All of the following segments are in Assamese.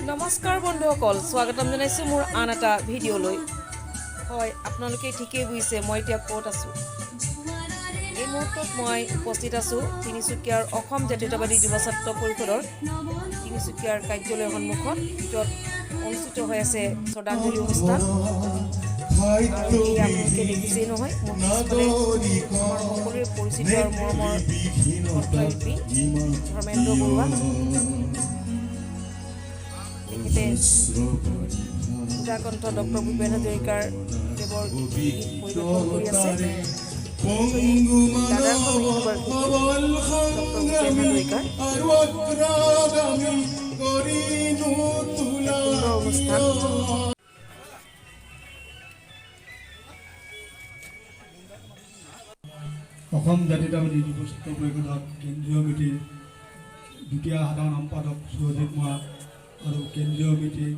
नमस्कार बंधुসকল स्वागतम जनाइছো मोर आन एटा भिडिओলৈ হয় আপোনালোকে ঠিকই বুজিছে মই এতিয়া ক'ত আছো এই মুহূৰ্তত মই উপস্থিত আছো তিনিচুকীয়াৰ অসম জাতীয়তাবাদী যুৱ ছাত্ৰ পৰিষদৰ তিনিচুকীয়াৰ কাৰ্যালয়ৰ সন্মুখত য'ত অনুষ্ঠিত হৈ আছে শ্ৰদ্ধাঞ্জলি অনুষ্ঠান আৰু এই আপোনালোকে দেখিছেই নহয় মোৰ পিছফালে আমাৰ সকলোৰে পৰিচিত আৰু মৰমৰ কণ্ঠশিল্পী ধৰ্মেন্দ্ৰ বৰুৱা পূজাকণ্ঠ ডক্টৰ ভূপেন হাজৰিকাৰ দেৱৰ গীত পৰিৱেশন কৰি আছে অনুষ্ঠান অসম জাতীয়তাবাদী যুৱ ছাত্ৰ পৰিষদৰ কেন্দ্ৰীয় সমিতিৰ দ্বিতীয় সাধাৰণ সম্পাদক সুৰজিত মৰা আৰু কেন্দ্ৰীয় সমিতিৰ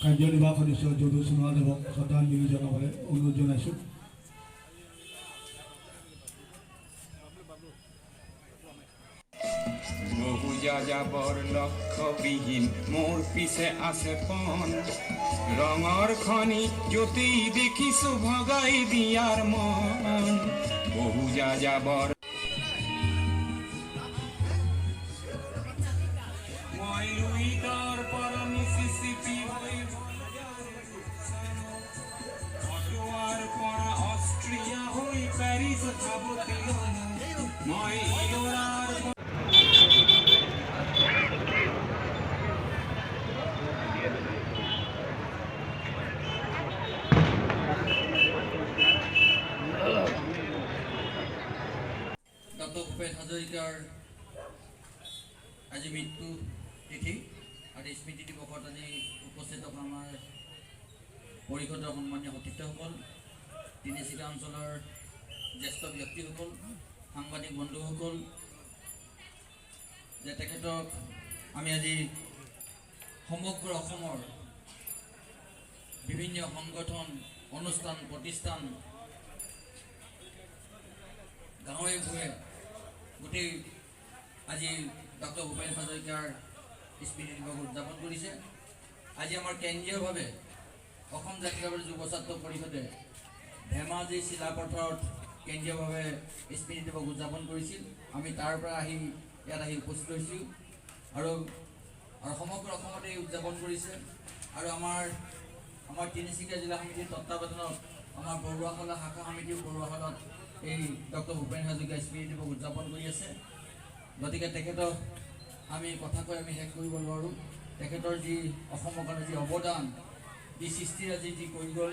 কাৰ্যনিৰ্বাহক সদস্য যদু সোণোৱালদেৱক শ্ৰদ্ধাঞ্জলি জনাবলৈ অনুৰোধ জনাইছোঁ। বহু যাযাবৰ লক্ষ্যবিহীন মোৰ পিছে আছে পণ ৰঙৰ খনি য'তেই দেখিছো ভগাই দিয়াৰ মন বহু যাযাবৰ মই লুইতৰ পৰা মিছিছিপি হৈ অটোৱাৰ পৰা অষ্ট্ৰিয়া হৈ পেৰিছ যাবতি মই ইলোৰাৰ ডক্টৰ ভূপেন হাজৰিকাৰ আজি মৃত্যু তিথি আৰু স্মৃতি দিৱসত আজি উপস্থিত আমাৰ পৰিষদৰ সন্মানীয় সতীৰ্থসকল তিনিচুকীয়া অঞ্চলৰ জ্যেষ্ঠ ব্যক্তিসকল সাংবাদিক বন্ধুসকল যে তেখেতক আমি আজি সমগ্ৰ অসমৰ বিভিন্ন সংগঠন অনুষ্ঠান প্ৰতিষ্ঠান গাঁৱে ভূঞে গোটেই আজি ডক্টৰ ভূপেন হাজৰিকাৰ স্মৃতি দিৱস উদযাপন কৰিছে। আজি আমাৰ কেন্দ্ৰীয়ভাৱে অসম জাতীয়তাবাদী যুৱ ছাত্ৰ পৰিষদে ধেমাজি চিলাপথাৰত কেন্দ্ৰীয়ভাৱে স্মৃতি দিৱস উদযাপন কৰিছিল। আমি তাৰ পৰা ইয়াত আহি উপস্থিত হৈছোঁ আৰু সমগ্ৰ অসমতে উদযাপন কৰিছে আৰু আমাৰ তিনিচুকীয়া জিলা সমিতিৰ তত্বাৱধানত আমাৰ বৰুৱাশালা শাখা সমিতিৰ বৰুৱাশালাত এই ডক্টৰ ভূপেন হাজৰিকাৰ স্মৃতি দিৱস উদযাপন কৰি আছে। গতিকে তেখেতক আমি কথা কৈ আমি শেষ কৰিব নোৱাৰোঁ। তেখেতৰ যি অসমৰ কাৰণে যি অৱদান যি সৃষ্টিৰাজি যি কৰি গ'ল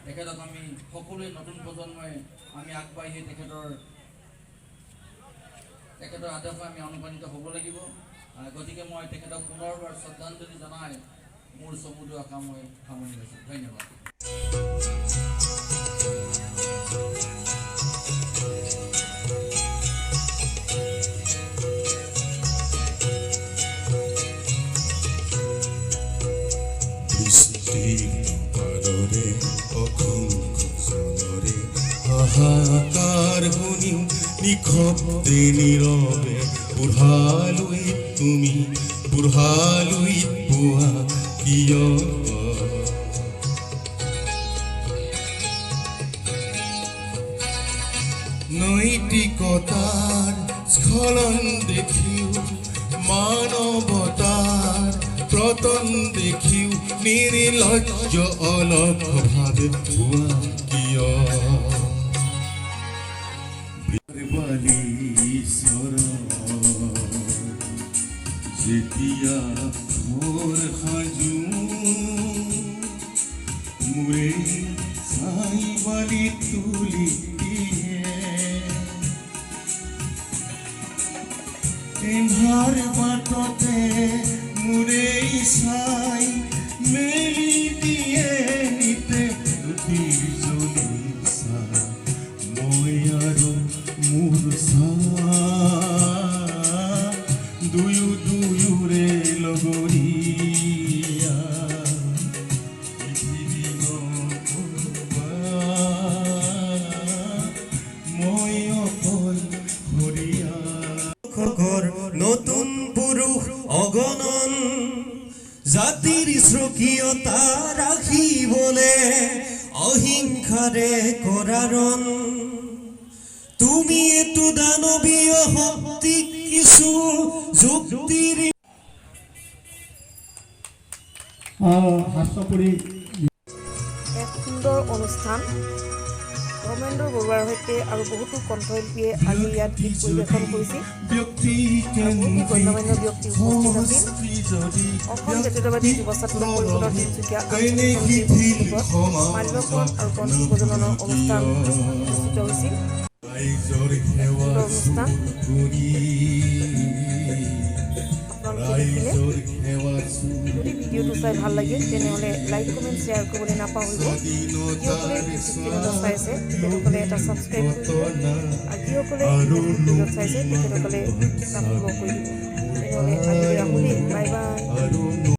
তেখেতক আমি সকলোৱে নতুন প্ৰজন্মই আমি আগবাঢ়ি তেখেতৰ আদৰ্শ আমি অনুপ্ৰাণিত হ'ব লাগিব। গতিকে মই তেখেতক পুনৰবাৰ শ্ৰদ্ধাঞ্জলি জনাই মোৰ চমুদৈ আশা মই সামৰণি লৈছোঁ। ধন্যবাদ। হাহাকাৰ শুনি নিশব্দে নীৰৱে বুঢ়ালৈ তুমি বুঢ়ালৈ পোৱা কিয় নৈতিকতাৰ স্খলন দেখিও মানৱতাৰ প্ৰতন দেখিও নিৰ্লজ্জ অলপভাৱে পোৱা কিয় যেতিয়া ঘৰ সাজু মোৰে চাই বালি তুলি এন্ধাৰ বাটতে মোৰে চাই মেলি দিয়ে নিতে নদীৰ জলিচা মই আৰু মোৰ দুয়োৰে লগৰীয়া মই অকল হৰিয়া নতুন পুৰুষ অগণন জাতিৰ স্বকীয়তা ৰাখিবলে অহিংসাৰে কৰাৰণ তুমি এটো দানৱীয় শক্তিক কিছু যুক্তিৰ হাস্যপুৰী এক সুন্দৰ অনুষ্ঠান ধৰ্মেন্দ্ৰ বৰুৱাৰ সৈতে আৰু বহুতো কণ্ঠশিল্পীয়ে আজি ইয়াত গীত পৰিৱেশন কৰিছিল ব্যক্তি বহুতো গণ্যমান্য ব্যক্তি উপস্থিত আছিল অসম জাতীয়তাবাদী যুৱ ছাত্ৰ পৰিষদৰ তিনিচুকীয়া মাল্যৰ্পণ আৰু বন্তি প্ৰজ্বলনৰ অনুষ্ঠান অনুষ্ঠিত হৈছিল ৰাইজৰ সেৱা অনুষ্ঠান আপোনালোকে দেখিলে যদি ভিডিঅ'টো চাই ভাল লাগিল তেনেহ'লে লাইক কমেণ্ট শ্বেয়াৰ কৰিবলৈ নাপাহৰিব যিসকলে ইউটিউব চেনেলত চাইছে তেখেতসকলে এটা ছাবস্ক্ৰাইব কৰি দিব আৰু যিসকলে ফেচবুক পেজত চাইছে তেখেতসকলে ছাবস্ক্ৰাইব কৰি দিব তেনেহ'লে আজিলৈ ৰাখোঁ দেই বাই বাই